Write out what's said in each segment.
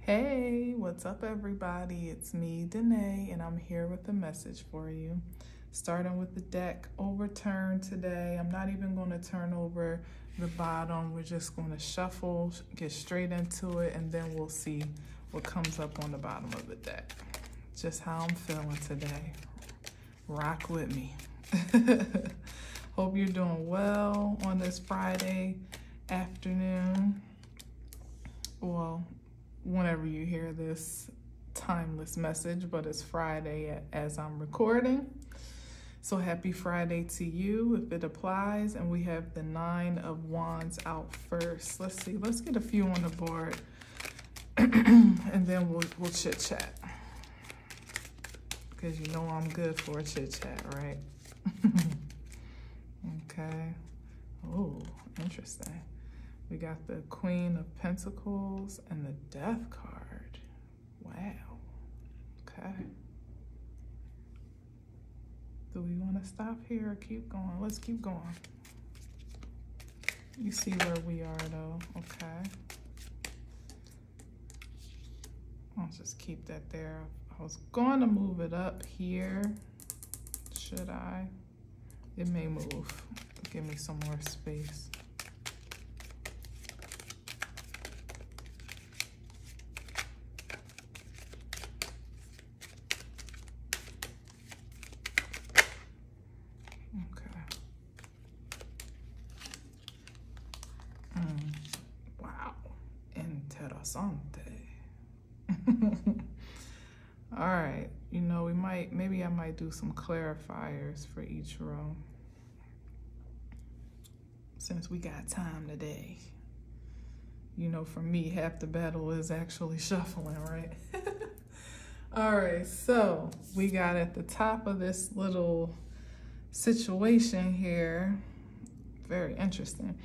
Hey, what's up, everybody? It's me, Danae, and I'm here with a message for you. Starting with the deck overturn today. I'm not even going to turn over the bottom. We're just going to shuffle, get straight into it, and then we'll see what comes up on the bottom of the deck. Just how I'm feeling today. Rock with me. Hope you're doing well on this Friday afternoon. Well, whenever you hear this timeless message, but it's Friday as I'm recording. So happy Friday to you if it applies. And we have the 9 of Wands out first. Let's see, let's get a few on the board and then we'll chit chat. Because you know I'm good for a chit chat, right? Okay. Oh, interesting. We got the Queen of Pentacles and the Death card. Wow. Okay. Do we want to stop here or keep going? Let's keep going. You see where we are though. Okay. I'll just keep that there. I was going to move it up here. Should I? It may move. Give me some more space. Wow, interesante. All right, you know, maybe I might do some clarifiers for each row since we got time today. You know, for me, half the battle is actually shuffling, right? All right, so we got at the top of this little situation here, very interesting.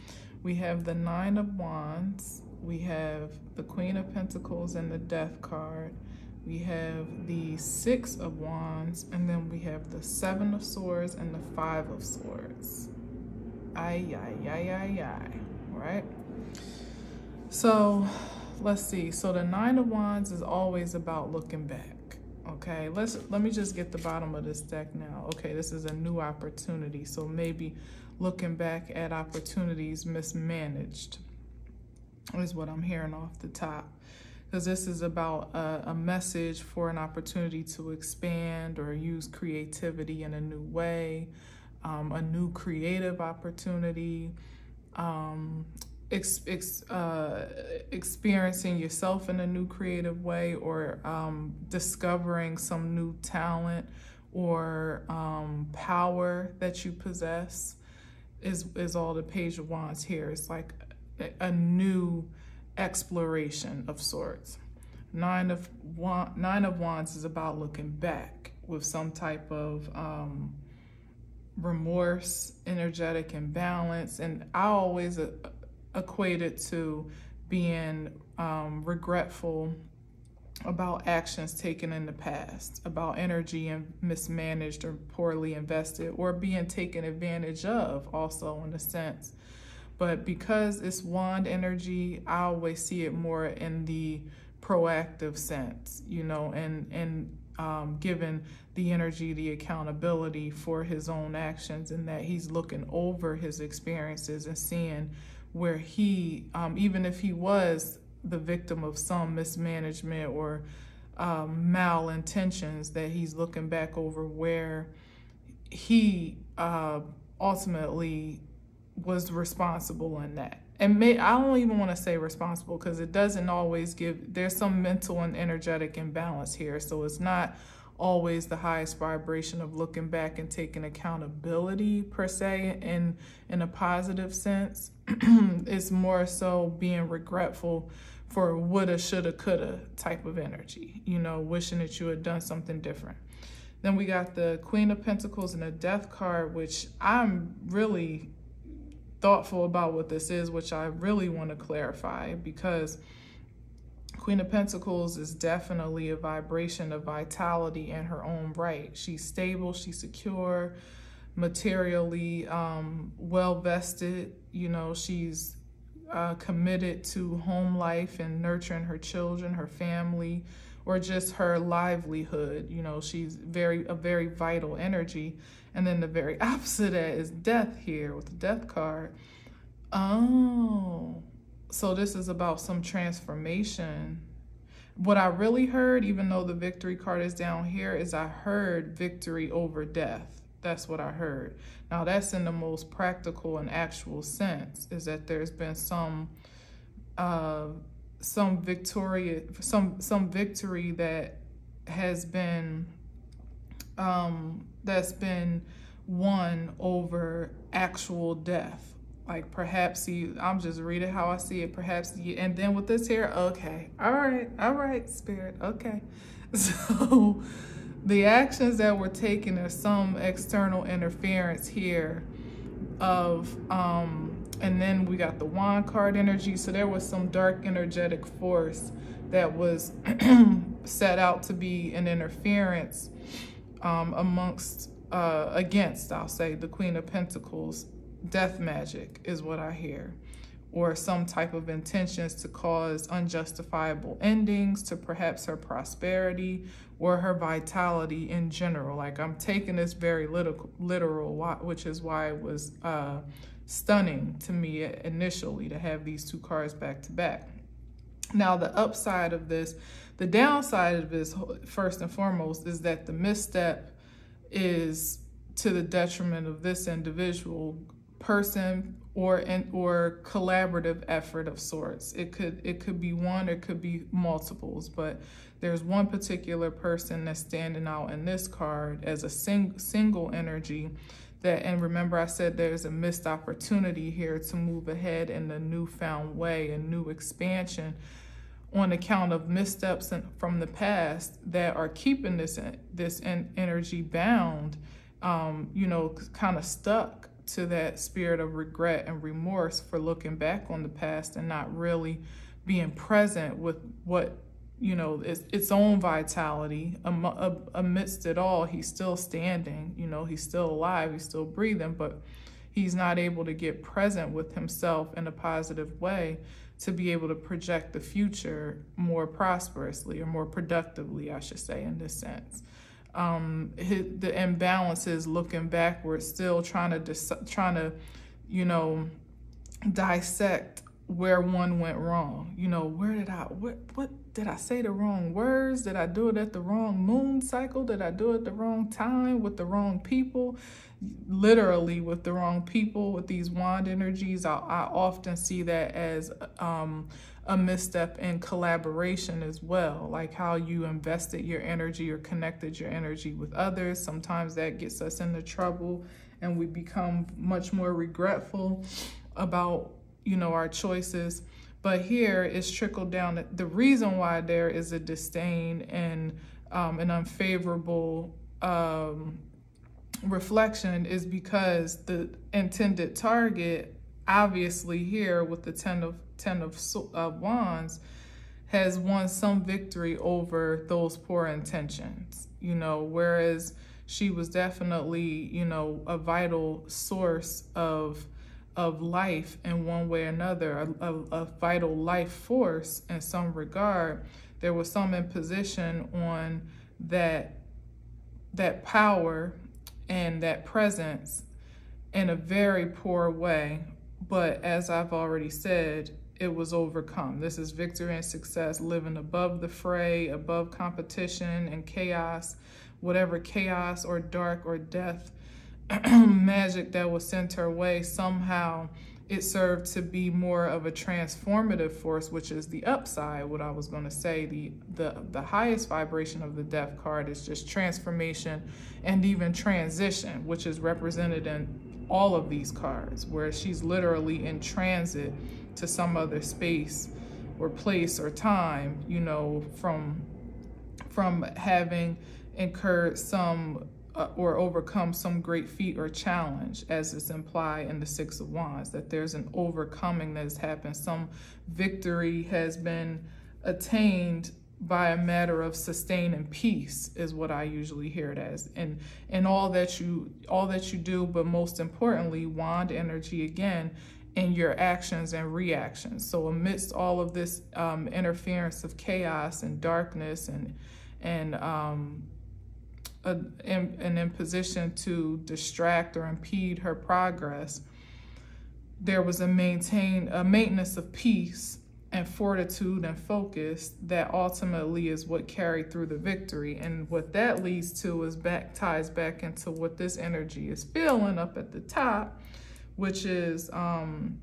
We have the 9 of Wands, we have the Queen of Pentacles and the Death card, we have the 6 of Wands, and then we have the 7 of Swords and the 5 of Swords. Ay, ay, ay, ay, ay, right? So let's see. So the 9 of Wands is always about looking back. Okay, let me just get the bottom of this deck now. Okay, this is a new opportunity. So maybe looking back at opportunities mismanaged is what I'm hearing off the top. Because this is about a message for an opportunity to expand or use creativity in a new way, a new creative opportunity, experiencing yourself in a new creative way, or discovering some new talent or power that you possess is all the Page of Wands here. It's like a new exploration of sorts. 9 of Wands is about looking back with some type of remorse, energetic imbalance, and I always equate it to being regretful about actions taken in the past, about energy and mismanaged or poorly invested, or being taken advantage of also in a sense. But because it's wand energy, I always see it more in the proactive sense, you know, and given the energy, the accountability for his own actions, and that he's looking over his experiences and seeing where he, even if he was the victim of some mismanagement or malintentions, that he's looking back over where he ultimately was responsible in that. And I don't even want to say responsible, because it doesn't always there's some mental and energetic imbalance here. So it's not always the highest vibration of looking back and taking accountability per se in a positive sense. It's more so being regretful for woulda, shoulda, coulda type of energy, you know, wishing that you had done something different. Then we got the Queen of Pentacles and the Death card, which I'm really thoughtful about what this is, which I really want to clarify, because Queen of Pentacles is definitely a vibration of vitality in her own right. She's stable, she's secure, materially well vested, you know, she's committed to home life and nurturing her children, her family, or just her livelihood. You know, she's a very vital energy. And then the very opposite of that is death here with the death card. Oh, so this is about some transformation. What I really heard, even though the victory card is down here, is I heard victory over death. That's what I heard. Now that's in the most practical and actual sense, is that there's been some victory that has been that's been won over actual death. Like perhaps I'm just reading how I see it. Perhaps and then with this here, okay, all right, spirit, okay. So the actions that were taken are some external interference here of and then we got the wand card energy. So there was some dark energetic force that was set out to be an interference against, I'll say, the Queen of Pentacles. Death magic is what I hear, or some type of intentions to cause unjustifiable endings to perhaps her prosperity or her vitality in general. Like, I'm taking this very literal, which is why it was stunning to me initially to have these two cards back to back. Now, the upside of this, the downside of this, first and foremost, is that the misstep is to the detriment of this individual person or collaborative effort of sorts. It could be one, or it could be multiples, but there's one particular person that's standing out in this card as a single energy that, and remember I said there's a missed opportunity here to move ahead in a newfound way, a new expansion, on account of missteps from the past that are keeping this energy bound, you know, kind of stuck to that spirit of regret and remorse for looking back on the past and not really being present with what, you know, its own vitality. Amidst it all, he's still standing, you know, he's still alive, he's still breathing, but he's not able to get present with himself in a positive way to be able to project the future more prosperously, or more productively, I should say, in this sense. The imbalance is looking backwards, still trying to, you know, dissect where one went wrong. You know, what did I say the wrong words? Did I do it at the wrong moon cycle? Did I do it at the wrong time with the wrong people? Literally with the wrong people. With these wand energies, I often see that as a misstep in collaboration as well, like how you invested your energy or connected your energy with others. Sometimes that gets us into trouble and we become much more regretful about, you know, our choices. But here it's trickled down. The reason why there is a disdain and an unfavorable reflection is because the intended target, obviously here with the Ten of Wands, has won some victory over those poor intentions, you know, whereas she was definitely, you know, a vital source of life in one way or another, a vital life force in some regard. There was some imposition on that power and that presence in a very poor way. But as I've already said, it was overcome. This is victory and success, living above the fray, above competition and chaos, whatever chaos or dark or death magic that was sent her way. Somehow it served to be more of a transformative force, which is the upside. What I was going to say, the highest vibration of the death card is just transformation and even transition, which is represented in all of these cards, where she's literally in transit to some other space or place or time, you know, from having incurred some or overcome some great feat or challenge, as is implied in the Six of Wands, that there's an overcoming that has happened. Some victory has been attained by a matter of sustaining peace, is what I usually hear it as. And all that you do, but most importantly, wand energy again, in your actions and reactions. So amidst all of this interference of chaos and darkness and in position to distract or impede her progress, there was a maintenance of peace and fortitude and focus that ultimately is what carried through the victory. And what that leads to is ties back into what this energy is feeling up at the top, which is Seven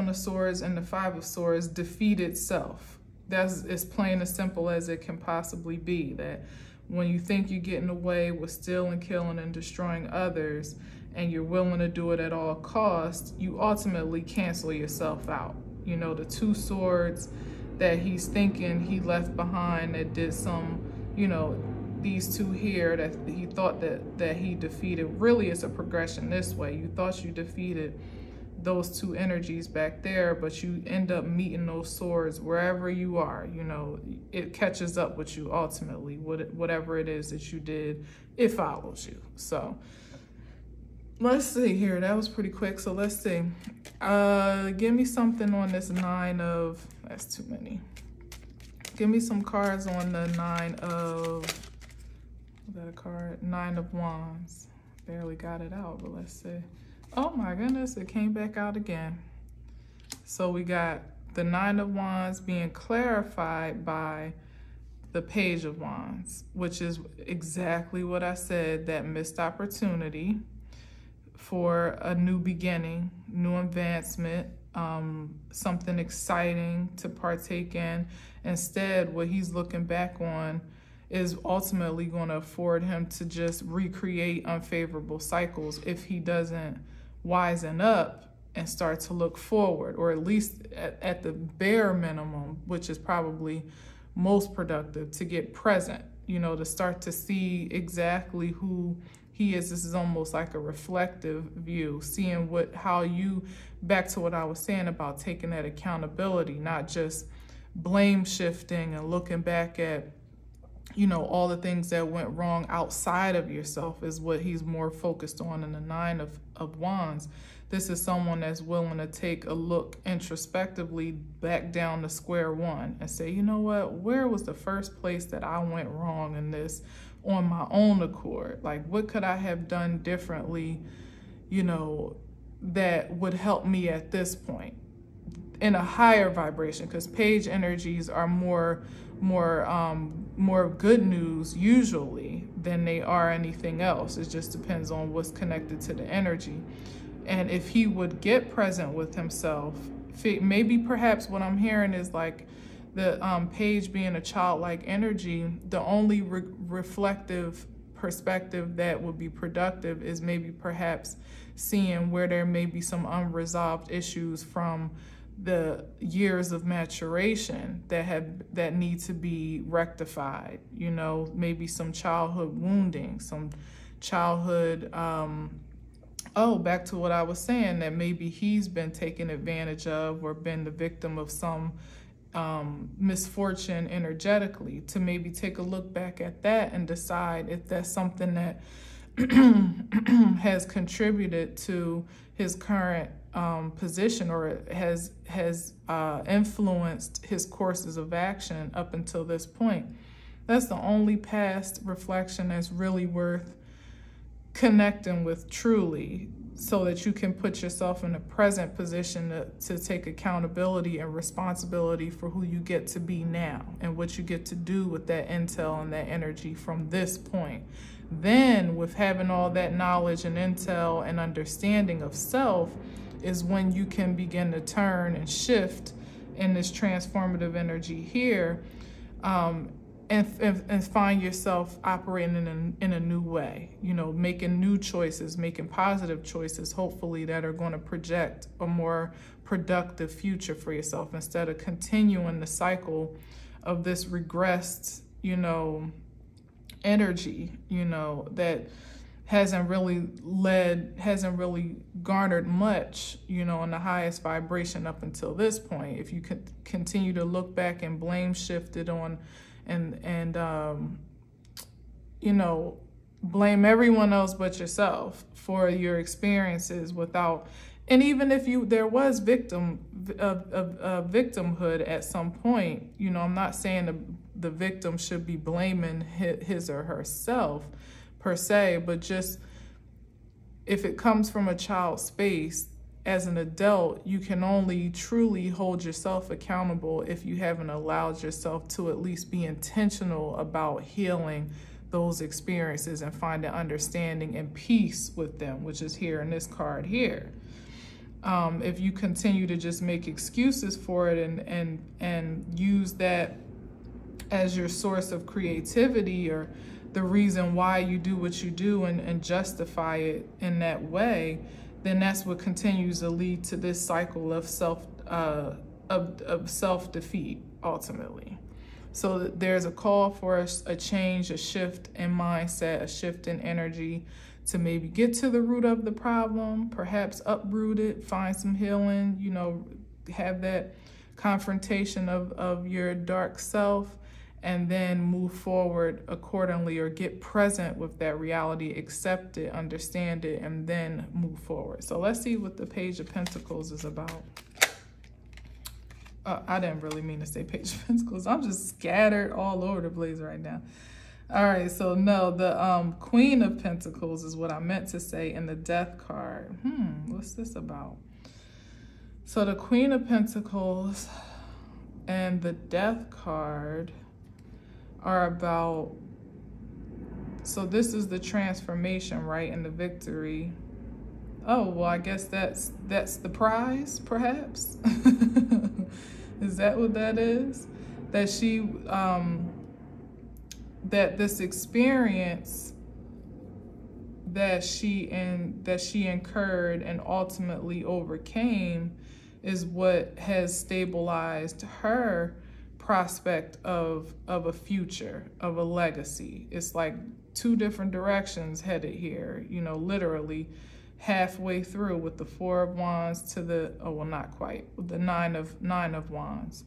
of Swords and the Five of Swords, defeated self. That's as plain as simple as it can possibly be, that when you think you're getting away with stealing, killing, and destroying others, and you're willing to do it at all costs, you ultimately cancel yourself out. You know, the two swords that he's thinking he left behind that did some, you know, these two here that he thought that he defeated, really is a progression this way. You thought you defeated those two energies back there, but you end up meeting those swords wherever you are. You know, it catches up with you ultimately. Whatever it is that you did, it follows you. So let's see here. That was pretty quick. So let's see. Give me something on this Nine of, that's too many. Give me some cards on the Nine of, is that a card? Nine of Wands. Barely got it out, but let's see. Oh my goodness, it came back out again. So we got the Nine of Wands being clarified by the Page of Wands, which is exactly what I said, that missed opportunity for a new beginning, new advancement, something exciting to partake in. Instead, what he's looking back on is ultimately going to afford him to just recreate unfavorable cycles if he doesn't wisen up and start to look forward, or at least at the bare minimum, which is probably most productive, to get present, you know, to start to see exactly who he is. This is almost like a reflective view, seeing how you, back to what I was saying about taking that accountability, not just blame shifting and looking back at, you know, all the things that went wrong outside of yourself is what he's more focused on in the Nine of Wands. This is someone that's willing to take a look introspectively back down to square one and say, you know what, where was the first place that I went wrong in this on my own accord? Like, what could I have done differently, you know, that would help me at this point in a higher vibration? Because page energies are more good news usually than they are anything else. It just depends on what's connected to the energy. And if he would get present with himself, maybe perhaps what I'm hearing is like the page being a childlike energy, the only reflective perspective that would be productive is maybe perhaps seeing where there may be some unresolved issues from the years of maturation that need to be rectified. You know, maybe some childhood wounding, some childhood, back to what I was saying, that maybe he's been taken advantage of or been the victim of some misfortune energetically, to maybe take a look back at that and decide if that's something that has contributed to his current position, or has influenced his courses of action up until this point. That's the only past reflection that's really worth connecting with truly, so that you can put yourself in a present position to take accountability and responsibility for who you get to be now and what you get to do with that intel and that energy from this point. Then, with having all that knowledge and intel and understanding of self, is when you can begin to turn and shift in this transformative energy here, and find yourself operating in a new way, you know, making new choices, making positive choices, hopefully, that are going to project a more productive future for yourself, instead of continuing the cycle of this regressed, you know, energy, you know, that hasn't really garnered much, you know, in the highest vibration up until this point. If you could continue to look back and blame shift it on and you know, blame everyone else but yourself for your experiences without And even if there was victimhood at some point, you know, I'm not saying the victim should be blaming his or herself per se, but just if it comes from a child space, as an adult, you can only truly hold yourself accountable if you haven't allowed yourself to at least be intentional about healing those experiences and finding understanding and peace with them, which is here in this card here. If you continue to just make excuses for it and use that as your source of creativity or the reason why you do what you do and justify it in that way, then that's what continues to lead to this cycle of self-defeat ultimately. So there's a call for a change, a shift in mindset, a shift in energy to maybe get to the root of the problem, perhaps uproot it, find some healing, you know, have that confrontation of your dark self, and then move forward accordingly, or get present with that reality, accept it, understand it, and then move forward. So let's see what the Page of Pentacles is about. I didn't really mean to say Page of Pentacles. I'm just scattered all over the place right now. All right, so no, the Queen of Pentacles is what I meant to say in the Death card. What's this about? So the Queen of Pentacles and the Death card are about, so this is the transformation, right, and the victory. Oh, well, I guess that's the prize, perhaps. Is that what that is? That she, that this experience that she incurred and ultimately overcame is what has stabilized her prospect of a future, of a legacy. It's like two different directions headed here, you know, literally halfway through with the Four of Wands to the, oh, well, not quite, the Nine of Wands.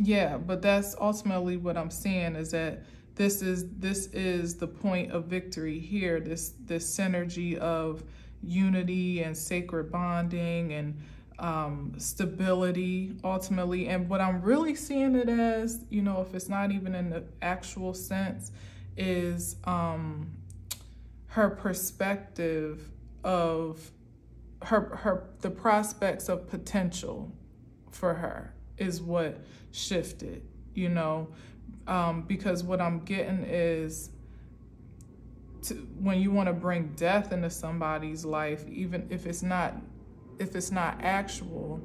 Yeah, but that's ultimately what I'm seeing, is that this is the point of victory here, this synergy of unity and sacred bonding and stability ultimately. And what I'm really seeing it as, you know, if it's not even in the actual sense, is her perspective of the prospects of potential for her is what shifted, you know, because what I'm getting is, when you want to bring death into somebody's life, even if it's not actual,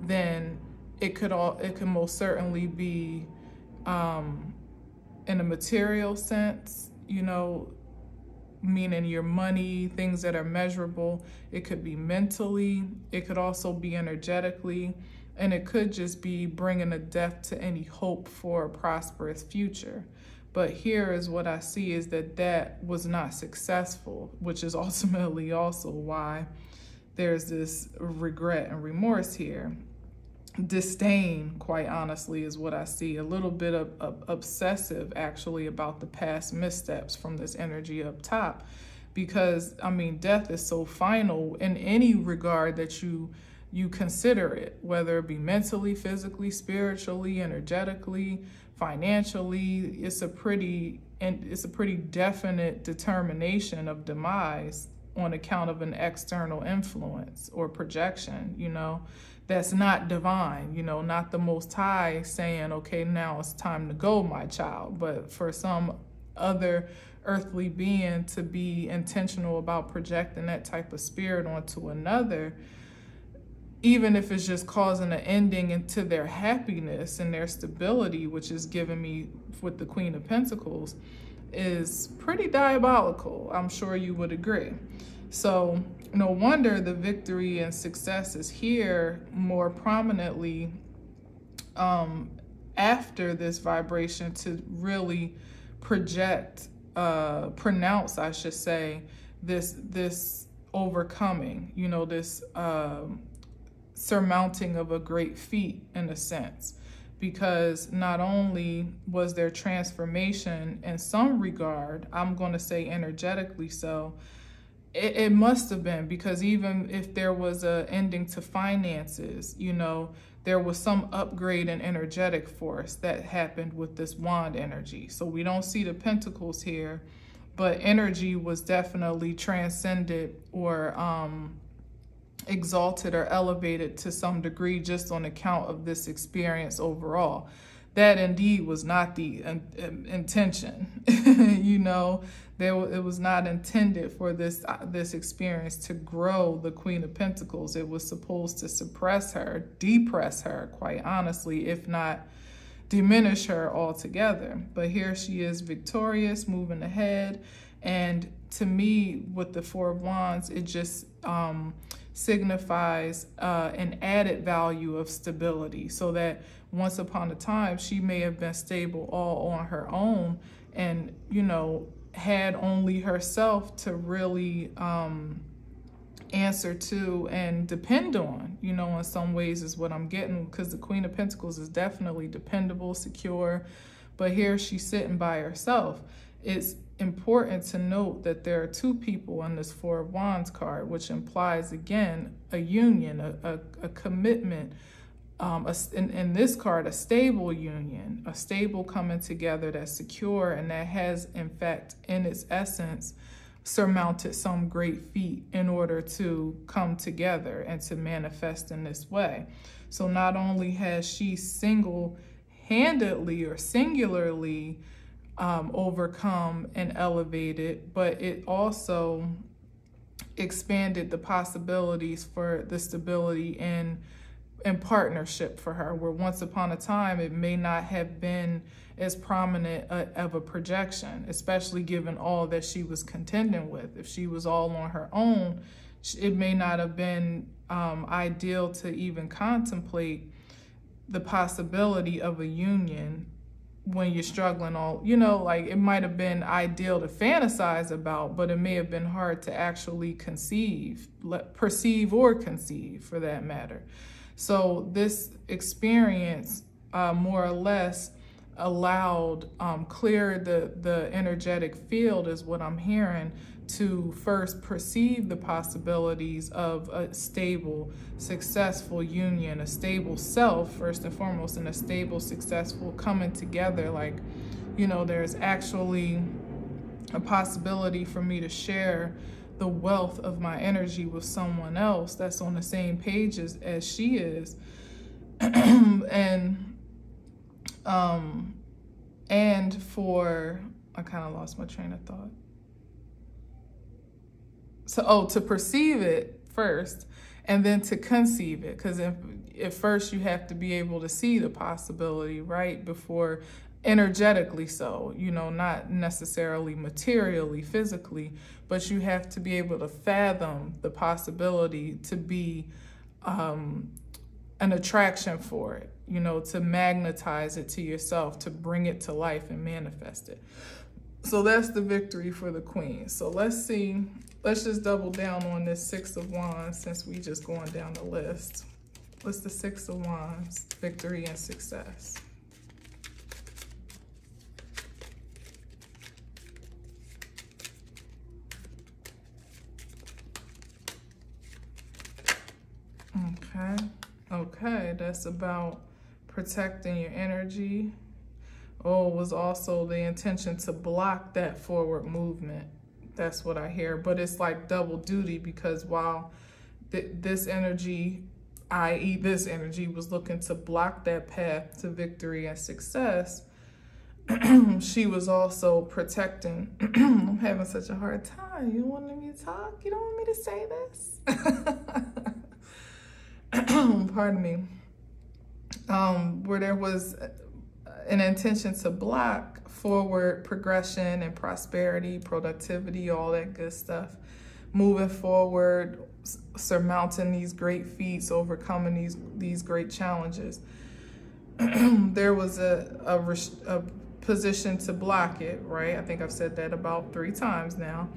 then it can most certainly be in a material sense, you know, meaning your money, things that are measurable. It could be mentally, it could also be energetically, and it could just be bringing a death to any hope for a prosperous future. But here is what I see, is that was not successful, which is ultimately also why there's this regret and remorse here. Disdain, quite honestly, is what I see. A little bit of obsessive, actually, about the past missteps from this energy up top. Because, I mean, death is so final in any regard that you consider it, whether it be mentally, physically, spiritually, energetically, financially. It's a pretty definite determination of demise on account of an external influence or projection, you know, that's not divine, you know, not the Most High saying, okay, now it's time to go, my child. But for some other earthly being to be intentional about projecting that type of spirit onto another, even if it's just causing an ending into their happiness and their stability, which is giving me with the Queen of Pentacles, is pretty diabolical. I'm sure you would agree. So no wonder the victory and success is here more prominently after this vibration, to really pronounce, I should say, this overcoming, you know, this surmounting of a great feat in a sense. Because not only was there transformation in some regard, I'm going to say energetically so, it must have been, because even if there was a ending to finances, you know, there was some upgrade in energetic force that happened with this wand energy. So we don't see the pentacles here, but energy was definitely transcended or exalted or elevated to some degree just on account of this experience overall. That indeed was not the intention. You know, it was not intended for this experience to grow the Queen of Pentacles. It was supposed to suppress her, depress her, quite honestly, if not diminish her altogether. But here she is victorious, moving ahead. And to me, with the Four of Wands, it just signifies an added value of stability, so that once upon a time she may have been stable all on her own and, you know, had only herself to really answer to and depend on, you know, in some ways is what I'm getting, because the Queen of Pentacles is definitely dependable, secure, but here she's sitting by herself. It's important to note that there are two people in this Four of Wands card, which implies, again, a union, a commitment, in this card, a stable union, a stable coming together that's secure and that has, in fact, in its essence, surmounted some great feat in order to come together and to manifest in this way. So not only has she single-handedly or singularly overcome and elevated, but it also expanded the possibilities for the stability and partnership for her, where once upon a time it may not have been as prominent of a projection, especially given all that she was contending with. If she was all on her own, it may not have been ideal to even contemplate the possibility of a union when you're struggling all, you know, like it might have been ideal to fantasize about, but it may have been hard to actually perceive or conceive for that matter. So this experience more or less allowed, cleared the energetic field, is what I'm hearing, to first perceive the possibilities of a stable, successful union, a stable self, first and foremost, and a stable, successful coming together. Like, you know, there's actually a possibility for me to share the wealth of my energy with someone else that's on the same page as she is. And for, I kind of lost my train of thought. So, to perceive it first and then to conceive it. Because at first you have to be able to see the possibility, right? Before, energetically so, you know, not necessarily materially, physically, but you have to be able to fathom the possibility to be an attraction for it, you know, to magnetize it to yourself, to bring it to life and manifest it. So that's the victory for the Queen. So let's see, let's just double down on this Six of Wands since we just going down the list. What's the Six of Wands? Victory and success. Okay, that's about protecting your energy. Oh, it was also the intention to block that forward movement. That's what I hear. But it's like double duty, because while this energy, i.e. this energy, was looking to block that path to victory and success, she was also protecting. I'm having such a hard time. You want me to talk? You don't want me to say this? Pardon me. Where there was an intention to block forward progression and prosperity, productivity, all that good stuff. Moving forward, surmounting these great feats, overcoming these great challenges. There was a position to block it, right? I think I've said that about 3 times now.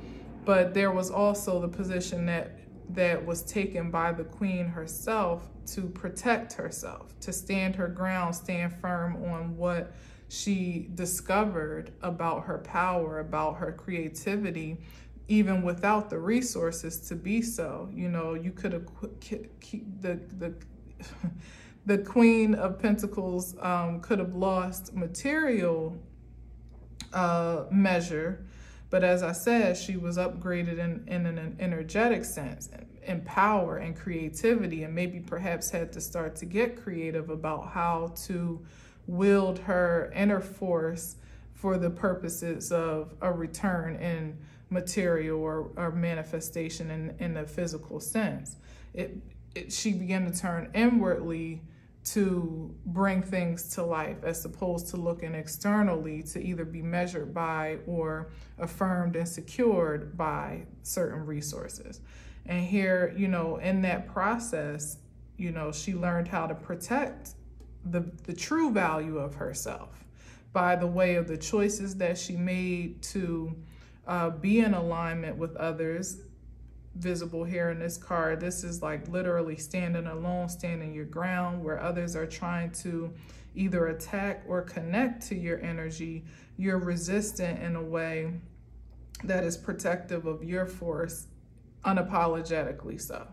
But there was also the position that was taken by the Queen herself to protect herself, to stand her ground, stand firm on what she discovered about her power, about her creativity, even without the resources to be so. You know, you could have the Queen of Pentacles could have lost material measure, but as I said, she was upgraded in an energetic sense, in power and creativity, and maybe perhaps had to start to get creative about how to wield her inner force for the purposes of a return in material or manifestation in the physical sense. She began to turn inwardly to bring things to life, as opposed to looking externally to either be measured by or affirmed and secured by certain resources. And here, you know, in that process, you know, she learned how to protect the true value of herself by the way of the choices that she made to be in alignment with others. Visible here in this card, this is like literally standing alone, standing your ground, where others are trying to either attack or connect to your energy. You're resistant in a way that is protective of your force, unapologetically so.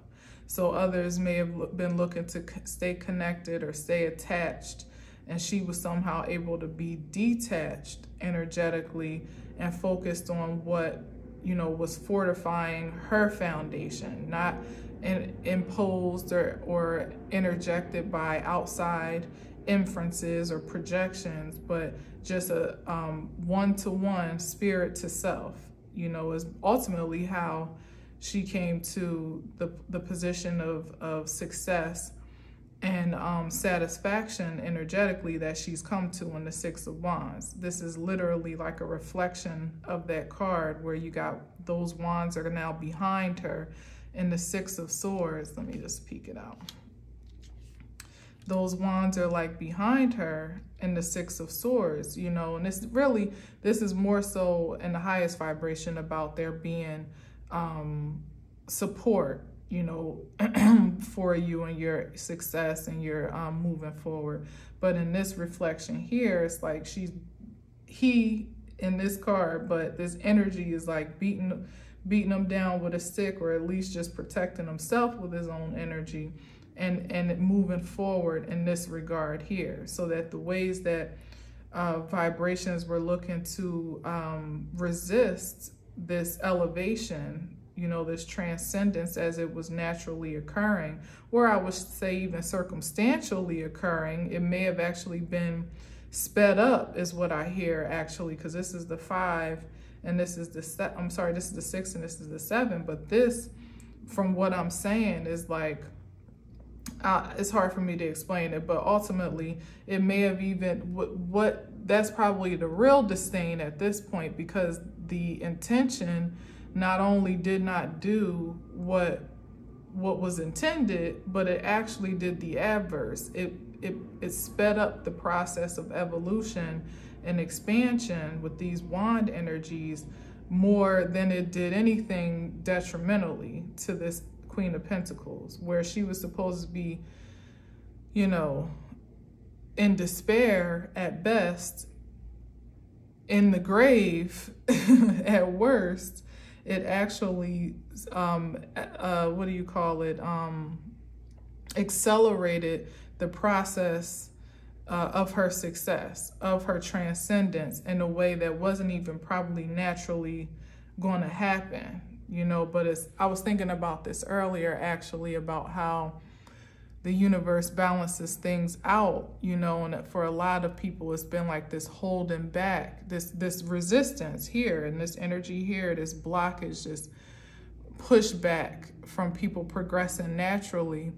So others may have been looking to stay connected or stay attached, and she was somehow able to be detached energetically and focused on what, you know, was fortifying her foundation, not imposed or interjected by outside inferences or projections, but just a one-to-one, spirit to self, you know, is ultimately how she came to the position of success and satisfaction energetically that she's come to in the Six of Wands. This is literally like a reflection of that card, where you got those wands are now behind her in the Six of Swords. Let me just peek it out. Those wands are like behind her in the Six of Swords, you know, and this is more so in the highest vibration about there being support, you know, for you and your success and your moving forward. But in this reflection here, it's like he in this card, but this energy is like beating him down with a stick, or at least just protecting himself with his own energy and moving forward in this regard here, so that the ways that vibrations were looking to resist this elevation, you know, this transcendence as it was naturally occurring, or I would say even circumstantially occurring. It may have actually been sped up is what I hear, actually, because this is the 5 and this is the I'm sorry, this is the 6 and this is the 7, but this, from what I'm saying, is like it's hard for me to explain it, but ultimately it may have even what that's probably the real disdain at this point, because the intention not only did not do what was intended, but it actually did the adverse. It sped up the process of evolution and expansion with these wand energies more than it did anything detrimentally to this Queen of Pentacles, where she was supposed to be, you know, in despair at best, in the grave at worst. It actually, what do you call it, accelerated the process of her success, of her transcendence, in a way that wasn't even probably naturally going to happen, you know. But I was thinking about this earlier, actually, about how the universe balances things out, you know, and for a lot of people, it's been like this holding back, this resistance here, and this energy here, this blockage, this pushback from people progressing naturally.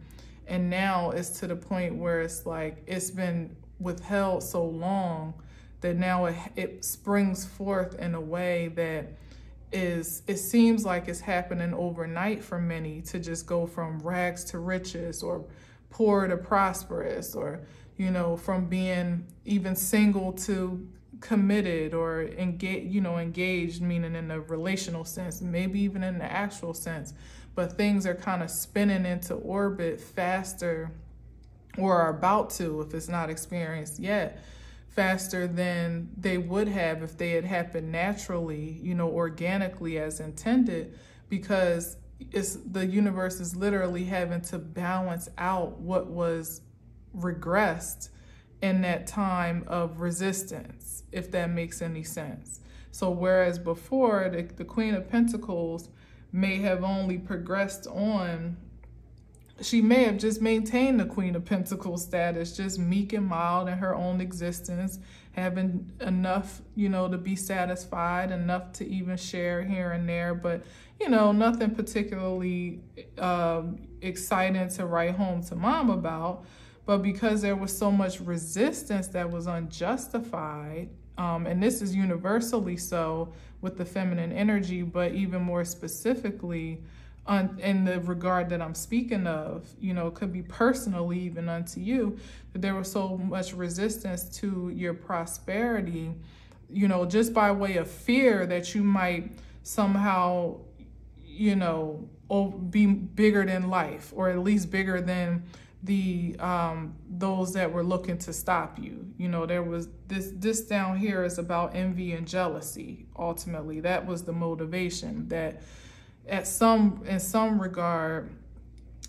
And now it's to the point where it's like it's been withheld so long that now it springs forth in a way that it seems like it's happening overnight for many, to just go from rags to riches, or poor to prosperous, or, you know, from being even single to committed, or engaged, meaning in a relational sense, maybe even in the actual sense. But things are kind of spinning into orbit faster, or are about to, if it's not experienced yet, faster than they would have if they had happened naturally, you know, organically as intended, because the universe is literally having to balance out what was regressed in that time of resistance, if that makes any sense. So whereas before the Queen of Pentacles may have only progressed on, she may have just maintained the Queen of Pentacles status, just meek and mild in her own existence, having enough, you know, to be satisfied, enough to even share here and there, but, you know, nothing particularly exciting to write home to mom about. But because there was so much resistance that was unjustified, and this is universally so with the feminine energy, but even more specifically, in the regard that I'm speaking of, you know, it could be personally even unto you, that there was so much resistance to your prosperity, you know, just by way of fear that you might somehow, you know, be bigger than life, or at least bigger than the those that were looking to stop you. You know, there was this down here is about envy and jealousy. Ultimately, that was the motivation, that in some regard,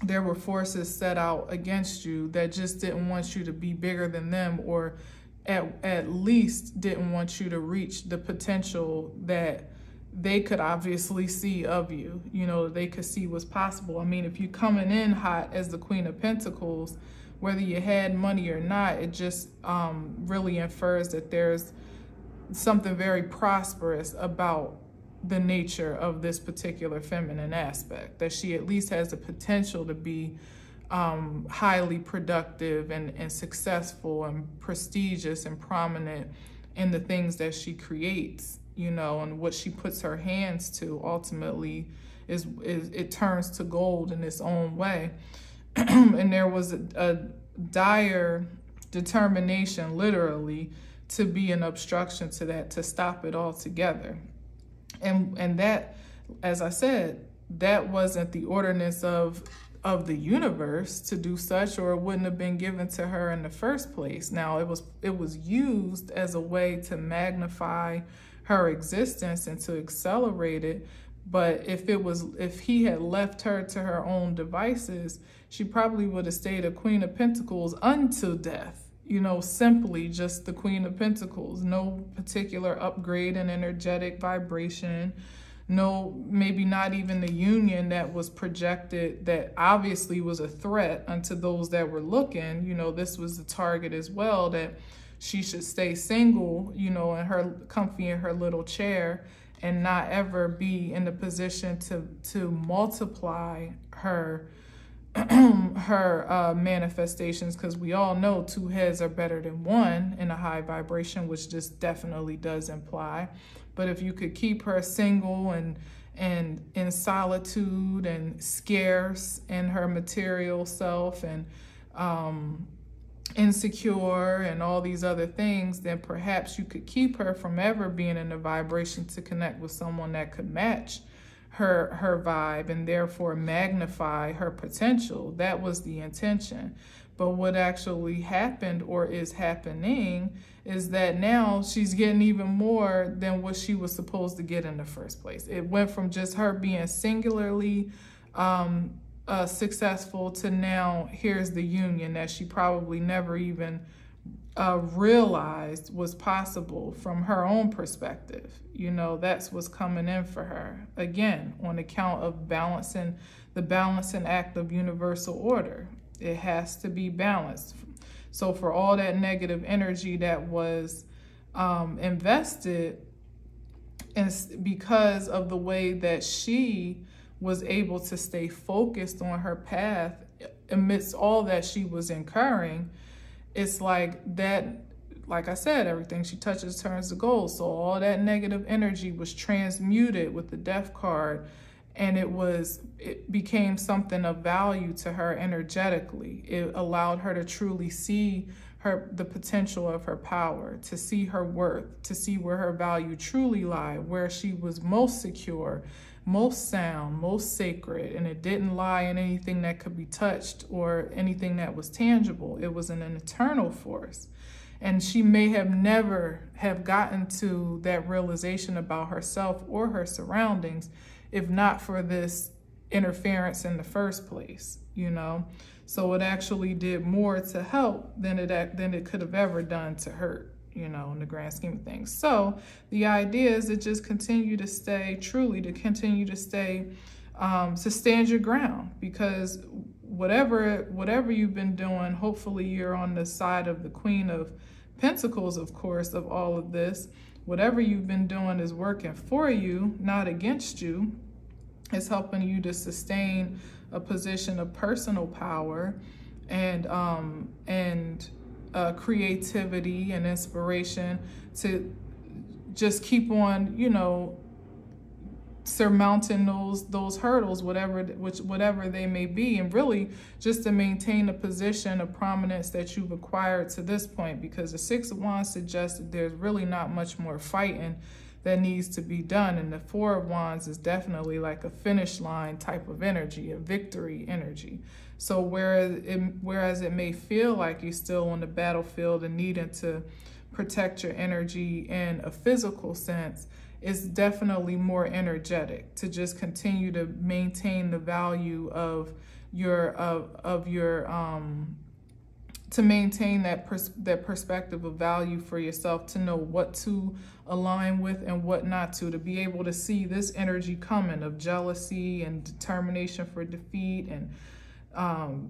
there were forces set out against you that just didn't want you to be bigger than them, or at least didn't want you to reach the potential that they could obviously see of you. You know, they could see what's possible. I mean, if you're coming in hot as the Queen of Pentacles, whether you had money or not, it just really infers that there's something very prosperous about the nature of this particular feminine aspect, that she at least has the potential to be highly productive and successful and prestigious and prominent in the things that she creates, you know, and what she puts her hands to ultimately is it turns to gold in its own way. And there was a dire determination, literally, to be an obstruction to that, to stop it altogether. And that, as I said, that wasn't the ordinance of the universe to do such, or it wouldn't have been given to her in the first place. Now, it was used as a way to magnify her existence and to accelerate it. But if he had left her to her own devices, she probably would have stayed a Queen of Pentacles until death. You know, simply just the Queen of Pentacles, no particular upgrade in energetic vibration, no, maybe not even the union that was projected that obviously was a threat unto those that were looking. You know, this was the target as well, that she should stay single, you know, and her comfy in her little chair, and not ever be in the position to multiply her manifestations, because we all know 2 heads are better than 1 in a high vibration, which this definitely does imply. But if you could keep her single and in solitude and scarce in her material self and insecure and all these other things, then perhaps you could keep her from ever being in a vibration to connect with someone that could match her vibe and therefore magnify her potential. That was the intention. But what actually happened, or is happening, is that now she's getting even more than what she was supposed to get in the first place. It went from just her being singularly successful to now here's the union that she probably never even realized was possible from her own perspective. You know, that's what's coming in for her. Again, on account of the balancing act of universal order. It has to be balanced. So for all that negative energy that was invested, and because of the way that she was able to stay focused on her path amidst all that she was incurring, it's like that, like I said, everything she touches turns to gold. So all that negative energy was transmuted with the Death card, and it became something of value to her energetically. It allowed her to truly see the potential of her power, to see her worth, to see where her value truly lied, where she was most secure, most sound, most sacred, and it didn't lie in anything that could be touched or anything that was tangible. It was an eternal force. And she may have never have gotten to that realization about herself or her surroundings if not for this interference in the first place, you know? So it actually did more to help than it could have ever done to hurt, you know, in the grand scheme of things. So the idea is to just continue to stay, to stand your ground, because whatever you've been doing, hopefully you're on the side of the Queen of Pentacles, of course, of all of this. Whatever you've been doing is working for you, not against you. It's helping you to sustain a position of personal power and creativity and inspiration to just keep on, you know, surmounting those hurdles, whatever they may be, and really just to maintain a position of prominence that you've acquired to this point, because the Six of Wands suggests that there's really not much more fighting that needs to be done, and the Four of Wands is definitely like a finish line type of energy, a victory energy. So whereas it may feel like you're still on the battlefield and needing to protect your energy in a physical sense, it's definitely more energetic to just continue to maintain the value of your to maintain that perspective of value for yourself, to know what to align with and what not to be able to see this energy coming of jealousy and determination for defeat and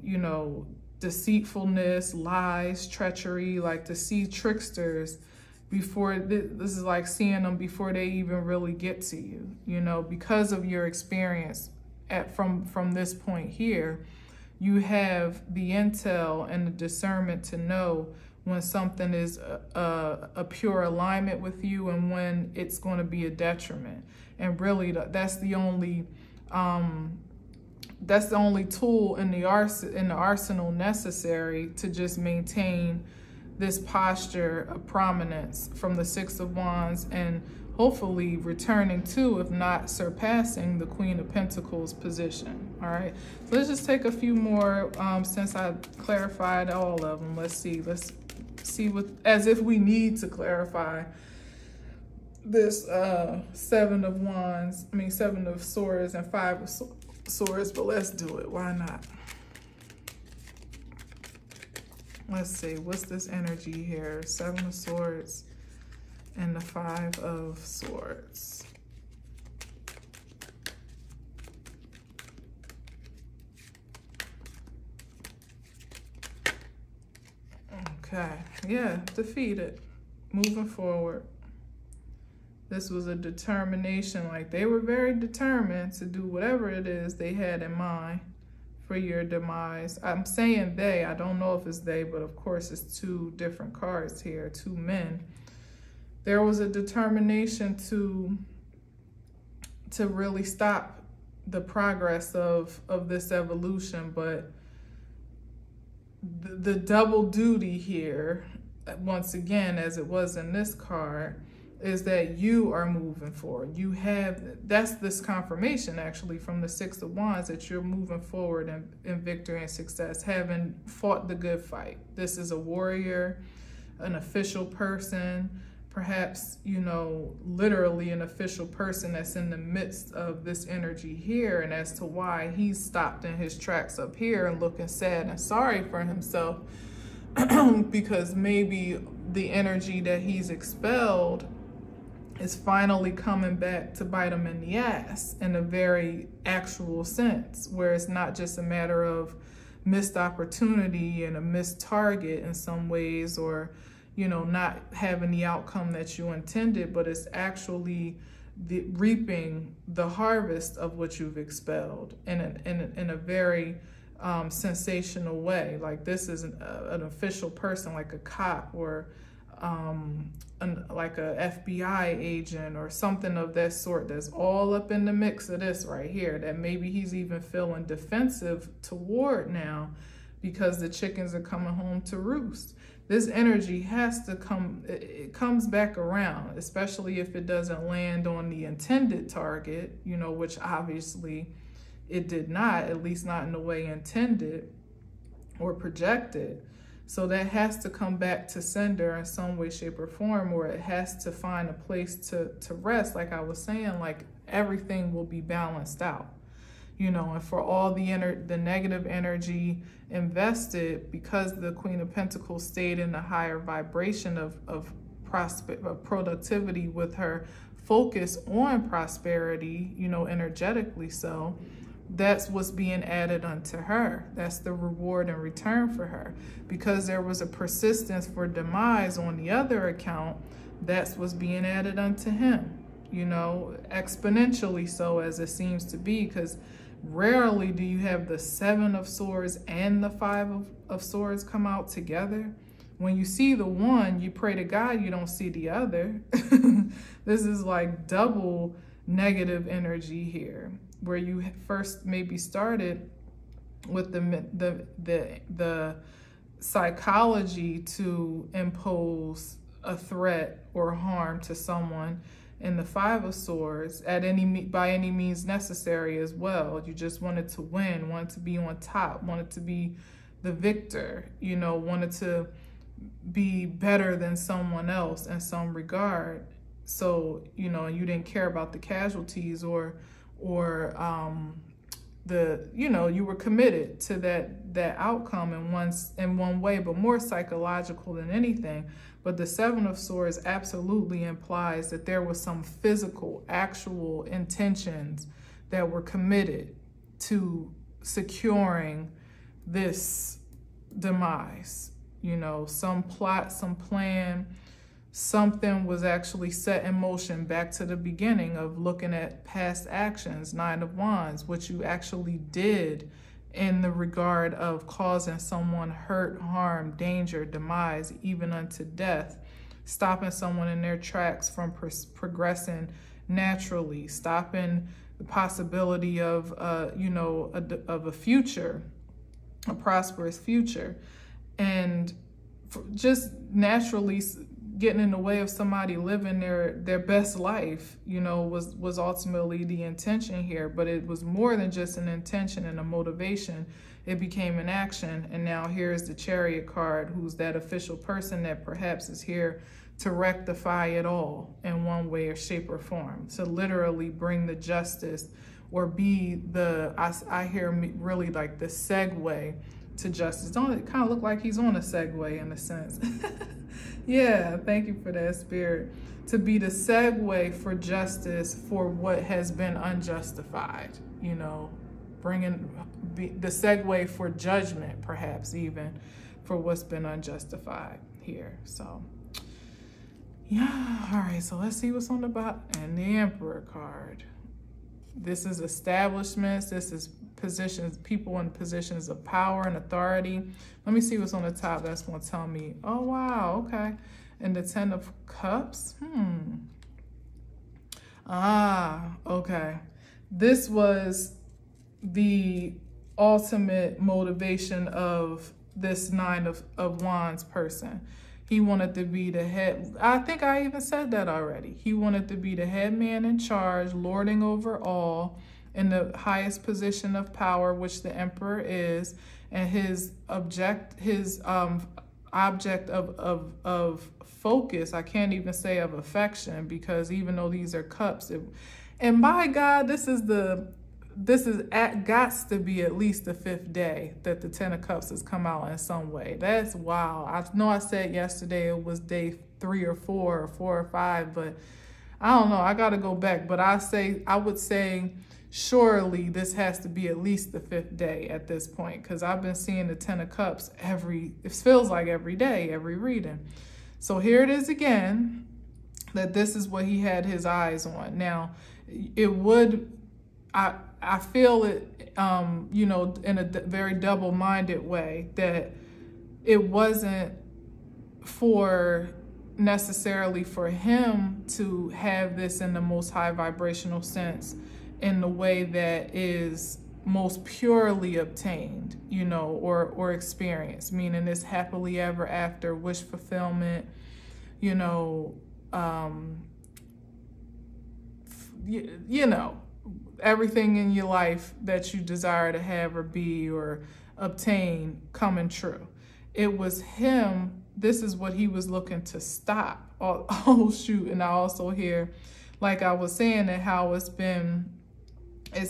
you know, deceitfulness, lies, treachery, like to see tricksters before this is like seeing them before they even really get to you, you know, because of your experience from this point here. You have the intel and the discernment to know when something is a pure alignment with you and when it's going to be a detriment. And really, that's the only tool in the arsenal necessary to just maintain this posture of prominence from the Six of Wands, and hopefully returning to, if not surpassing, the Queen of Pentacles position. All right, so let's just take a few more since I clarified all of them. Let's see what, as if we need to clarify this Seven of Swords and Five of Swords, but let's do it. Why not? Let's see, what's this energy here? Seven of Swords and the Five of Swords. Okay, yeah, defeated, moving forward. This was a determination, like they were very determined to do whatever it is they had in mind for your demise. I'm saying they, I don't know if it's they, but of course it's two different cards here, two men. There was a determination to really stop the progress of this evolution, but the double duty here, once again, as it was in this card, is that you are moving forward. You have, that's this confirmation actually from the Six of Wands, that you're moving forward in victory and success, having fought the good fight. This is a warrior, an official person, perhaps, you know, literally an official person that's in the midst of this energy here, and as to why he's stopped in his tracks up here and looking sad and sorry for himself because maybe the energy that he's expelled is finally coming back to bite him in the ass in a very actual sense, where it's not just a matter of missed opportunity and a missed target in some ways, or, you know, not having the outcome that you intended, but it's actually reaping the harvest of what you've expelled in a very sensational way. Like this is an official person, like a cop or like a FBI agent or something of that sort, that's all up in the mix of this right here, that maybe he's even feeling defensive toward now because the chickens are coming home to roost. This energy has to come, it comes back around, especially if it doesn't land on the intended target, you know, which obviously it did not, at least not in the way intended or projected. So that has to come back to sender in some way, shape, or form, or it has to find a place to rest. Like I was saying, like everything will be balanced out, you know, and for all the negative energy invested, because the Queen of Pentacles stayed in the higher vibration of productivity with her focus on prosperity, you know, energetically. So that's what's being added unto her. That's the reward and return for her. Because there was a persistence for demise on the other account, that's what's being added unto him, you know, exponentially so, as it seems to be, because rarely do you have the 7 of Swords and the 5 of Swords come out together. When you see the one, you pray to God you don't see the other. This is like double negative energy here, where you first maybe started with the psychology to impose a threat or harm to someone, in the 5 of Swords by any means necessary as well. You just wanted to win, wanted to be on top, wanted to be the victor, you know, wanted to be better than someone else in some regard. So, you know, you didn't care about the casualties or you know, you were committed to that outcome in one way, but more psychological than anything. But the 7 of Swords absolutely implies that there was some physical, actual intentions that were committed to securing this demise. You know, some plot, some plan, something was actually set in motion back to the beginning of looking at past actions, 9 of Wands, what you actually did in the regard of causing someone hurt, harm, danger, demise, even unto death, stopping someone in their tracks from progressing naturally, stopping the possibility of, you know, of a future, a prosperous future, and just naturally getting in the way of somebody living their best life, you know, was ultimately the intention here. But it was more than just an intention and a motivation. It became an action. And now here's the Chariot card, who's that official person that perhaps is here to rectify it all in one way or shape or form, to literally bring the justice, or be the, I hear really like the segue to justice. Don't it kind of look like he's on a segue in a sense? Yeah, thank you for that, Spirit. To be the segue for justice for what has been unjustified, you know, the segue for judgment, perhaps even, for what's been unjustified here. So, yeah, all right, so let's see what's on the bottom. And the Emperor card. This is establishments, this is positions, people in positions of power and authority. Let me see what's on the top. That's going to tell me. Oh, wow, okay. And the 10 of Cups. Okay. This was the ultimate motivation of this 9 of Wands person. He wanted to be the head. I think I even said that already. He wanted to be the head man in charge, lording over all, in the highest position of power, which the Emperor is, and his object of focus, I can't even say of affection, because even though these are cups, and by God, this is gots to be at least the 5th day that the 10 of Cups has come out in some way. That's wild. I know I said yesterday it was day 3 or 4 or 4 or 5, but I don't know. I got to go back. But I would say surely this has to be at least the 5th day at this point, because I've been seeing the 10 of Cups it feels like every day, every reading. So here it is again, that this is what he had his eyes on. Now, I feel it, you know, in a very double-minded way, that it wasn't necessarily for him to have this in the most high vibrational sense, in the way that is most purely obtained, you know, or experienced, meaning this happily ever after, wish fulfillment, you know, you know, everything in your life that you desire to have or be or obtain coming true. it was him. This is what he was looking to stop. Oh shoot. And I also hear, like I was saying, that how it's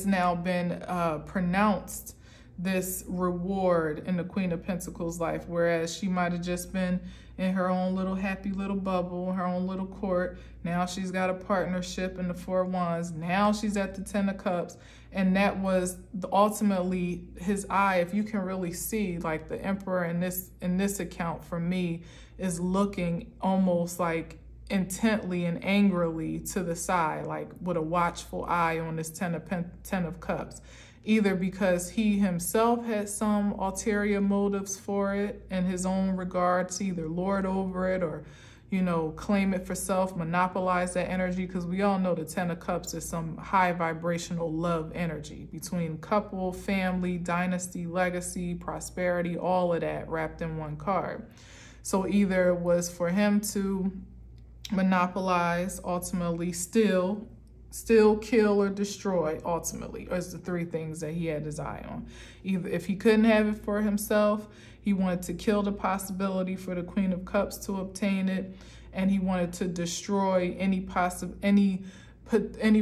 now been pronounced, this reward in the Queen of Pentacles life, whereas she might have just been in her own little happy little bubble, her own little court. Now she's got a partnership in the Four of Wands. Now she's at the Ten of Cups. And that was ultimately his eye. If you can really see, like the Emperor in this account for me is looking almost like intently and angrily to the side, like with a watchful eye on this Ten of Cups. Either because he himself had some ulterior motives for it in his own regard to either lord over it or, you know, claim it for self, monopolize that energy. Because we all know the Ten of Cups is some high vibrational love energy between couple, family, dynasty, legacy, prosperity, all of that wrapped in one card. So either it was for him to monopolize, ultimately steal, kill, or destroy, ultimately, is the three things that he had his eye on. Either if he couldn't have it for himself, he wanted to kill the possibility for the Queen of Cups to obtain it, and he wanted to destroy any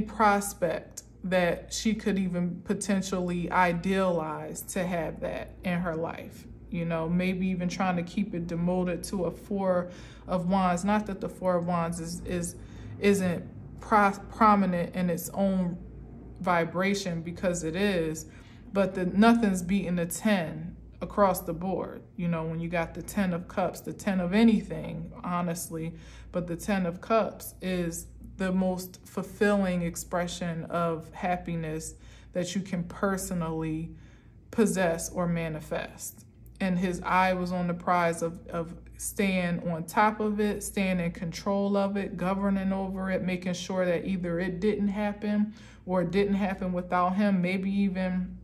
prospect that she could even potentially idealize to have that in her life. You know, maybe even trying to keep it demoted to a Four of Wands. Not that the Four of Wands isn't prominent in its own vibration, because it is, but nothing's beating the 10 across the board. You know, when you got the 10 of Cups, the 10 of anything, honestly, but the 10 of Cups is the most fulfilling expression of happiness that you can personally possess or manifest. And his eye was on the prize of staying on top of it, staying in control of it, governing over it, making sure that either it didn't happen or it didn't happen without him. Maybe even,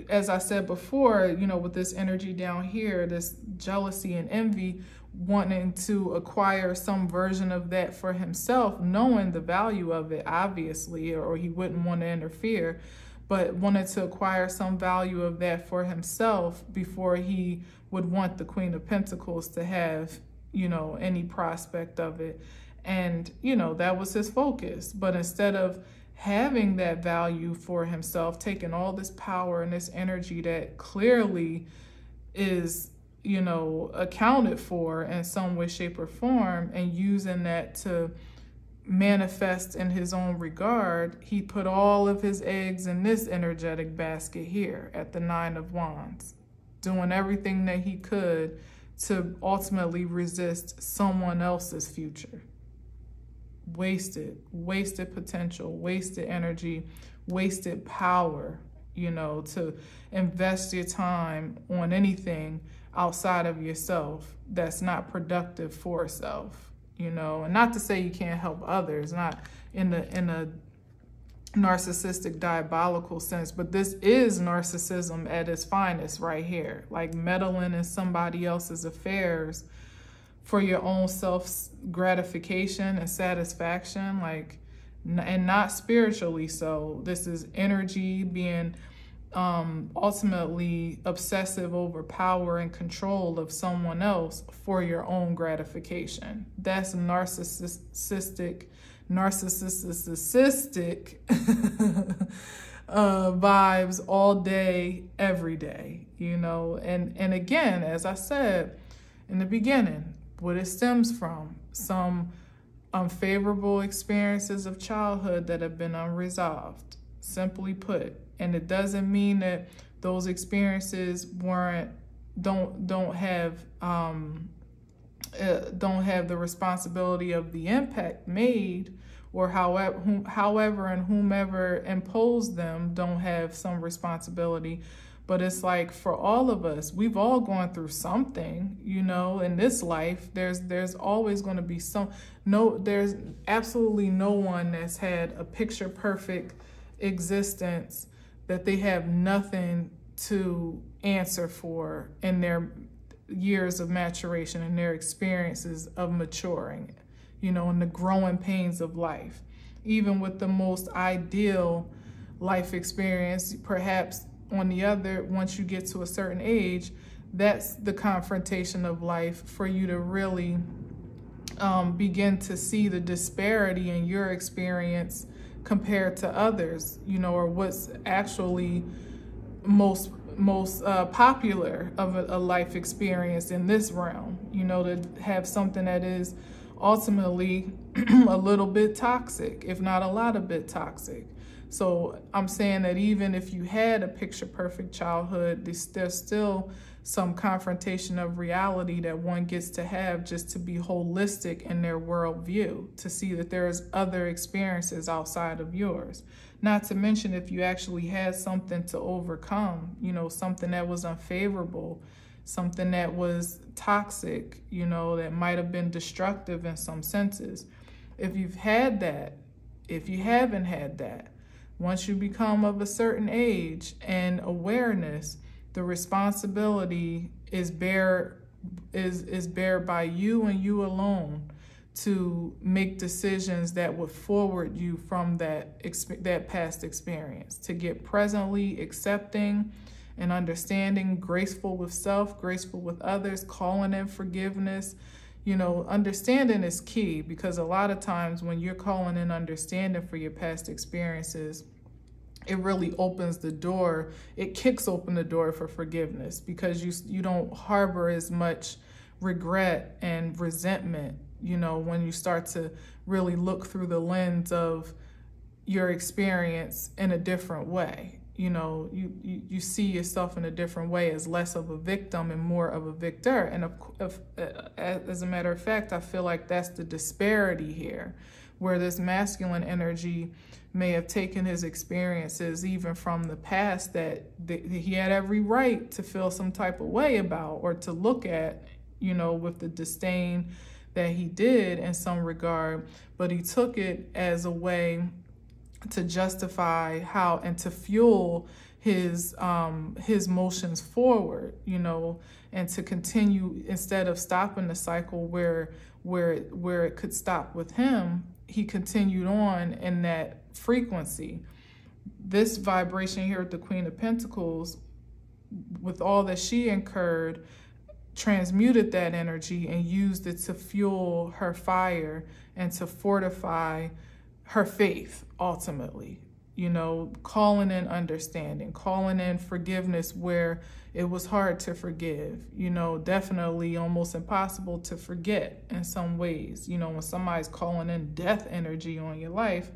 as I said before, you know, with this energy down here, this jealousy and envy, wanting to acquire some version of that for himself, knowing the value of it, obviously, or he wouldn't want to interfere, but wanted to acquire some value of that for himself before he would want the Queen of Pentacles to have, you know, any prospect of it. And, you know, that was his focus. But instead of having that value for himself, taking all this power and this energy that clearly is, you know, accounted for in some way, shape, or form, and using that to manifest in his own regard, he put all of his eggs in this energetic basket here at the Nine of Wands, doing everything that he could to ultimately resist someone else's future. Wasted potential, wasted energy, wasted power, you know, to invest your time on anything outside of yourself that's not productive for self. You know, and not to say you can't help others, not in a narcissistic, diabolical sense, but this is narcissism at its finest right here, like meddling in somebody else's affairs for your own self gratification and satisfaction, like, and not spiritually. So this is energy being ultimately obsessive over power and control of someone else for your own gratification. That's narcissistic vibes all day, every day, you know. And again, as I said in the beginning, what it stems from, some unfavorable experiences of childhood that have been unresolved, simply put. And it doesn't mean that those experiences don't have the responsibility of the impact made, or however and whomever imposed them don't have some responsibility. But it's like, for all of us, we've all gone through something, you know, in this life. There's always going to be there's absolutely no one that's had a picture perfect existence that they have nothing to answer for in their years of maturation and their experiences of maturing, you know, and the growing pains of life. Even with the most ideal life experience, perhaps on the other, once you get to a certain age, that's the confrontation of life, for you to really begin to see the disparity in your experience compared to others, you know, or what's actually most popular of a life experience in this realm, you know, to have something that is ultimately a little bit toxic, if not a lot of bit toxic. So I'm saying that even if you had a picture perfect childhood, there's still some confrontation of reality that one gets to have, just to be holistic in their worldview, to see that there's other experiences outside of yours. Not to mention if you actually had something to overcome, you know, something that was unfavorable, something that was toxic, you know, that might have been destructive in some senses. If you've had that, if you haven't had that, once you become of a certain age and awareness, the responsibility is bare by you and you alone to make decisions that would forward you from that past experience, to get presently accepting and understanding, graceful with self, graceful with others, calling in forgiveness. You know, understanding is key, because a lot of times when you're calling in understanding for your past experiences, it really opens the door, it kicks open the door for forgiveness, because you don't harbor as much regret and resentment, you know, when you start to really look through the lens of your experience in a different way. You know, you see yourself in a different way, as less of a victim and more of a victor. And as a matter of fact, I feel like that's the disparity here, where this masculine energy may have taken his experiences even from the past that he had every right to feel some type of way about, or to look at, you know, with the disdain that he did in some regard, but he took it as a way to justify how and to fuel his motions forward, you know, and to continue, instead of stopping the cycle where it could stop with him, he continued on in that frequency. This vibration here with the Queen of Pentacles, with all that she incurred, transmuted that energy and used it to fuel her fire and to fortify her faith, ultimately, you know, calling in understanding, calling in forgiveness where it was hard to forgive, you know, definitely almost impossible to forget in some ways. You know, when somebody's calling in death energy on your life,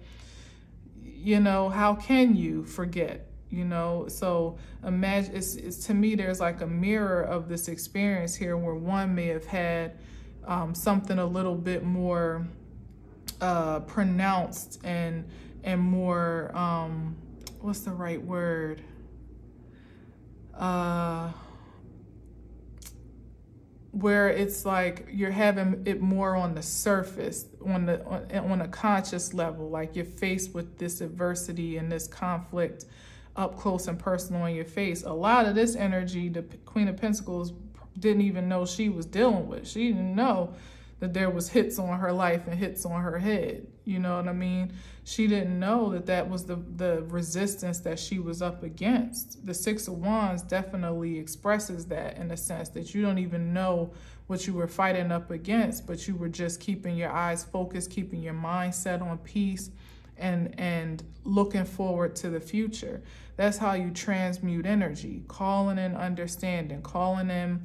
you know, how can you forget? You know, so imagine, it's to me, there's like a mirror of this experience here, where one may have had something a little bit more pronounced and more, what's the right word? Where it's like you're having it more on the surface, on a conscious level, like you're faced with this adversity and this conflict up close and personal in your face. A lot of this energy, the Queen of Pentacles didn't even know she was dealing with. She didn't know that there was hits on her life and hits on her head. You know what I mean? She didn't know that that was the resistance that she was up against. The Six of Wands definitely expresses that, in a sense that you don't even know what you were fighting up against, but you were just keeping your eyes focused, keeping your mind set on peace, and looking forward to the future. That's how you transmute energy, calling in understanding, calling in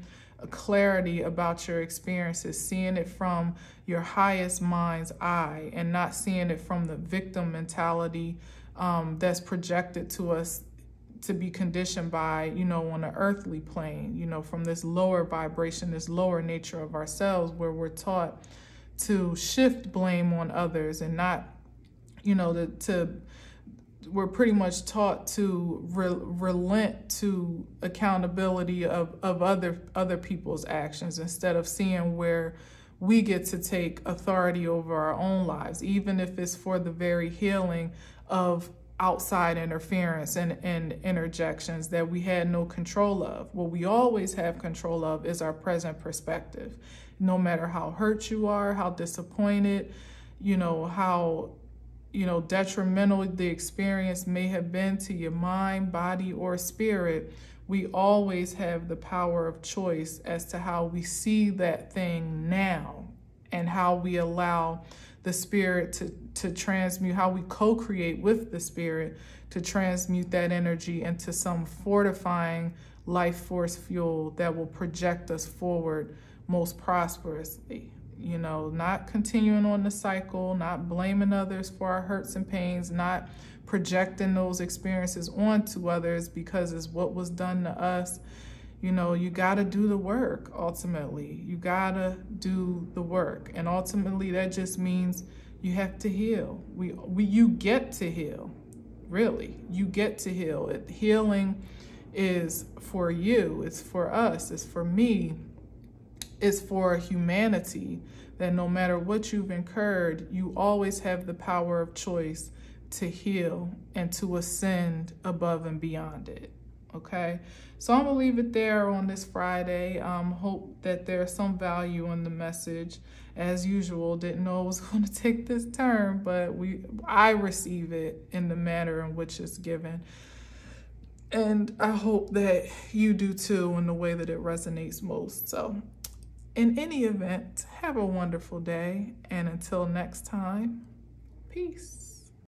clarity about your experiences, seeing it from your highest mind's eye, and not seeing it from the victim mentality that's projected to us to be conditioned by, you know, on an earthly plane, you know, from this lower vibration, this lower nature of ourselves, where we're taught to shift blame on others and not, you know, we're pretty much taught to relent to accountability of other people's actions, instead of seeing where we get to take authority over our own lives, even if it's for the very healing of outside interference and interjections that we had no control of. What we always have control of is our present perspective. No matter how hurt you are, how disappointed, you know, how, you know, detrimental the experience may have been to your mind, body, or spirit, we always have the power of choice as to how we see that thing now, and how we allow the spirit to transmute, how we co-create with the spirit to transmute that energy into some fortifying life force fuel that will project us forward most prosperously. You know, not continuing on the cycle, not blaming others for our hurts and pains, not projecting those experiences onto others because it's what was done to us. You know, you got to do the work. Ultimately, you got to do the work. And ultimately, that just means you have to heal. You get to heal. Really, you get to heal. Healing is for you. It's for us. It's for me. It's for humanity, that no matter what you've incurred, you always have the power of choice to heal and to ascend above and beyond it. Okay, so I'm gonna leave it there on this Friday. Hope that there's some value in the message. As usual, didn't know it was going to take this turn, but I receive it in the manner in which it's given. And I hope that you do too, in the way that it resonates most. So in any event, have a wonderful day. And until next time, peace.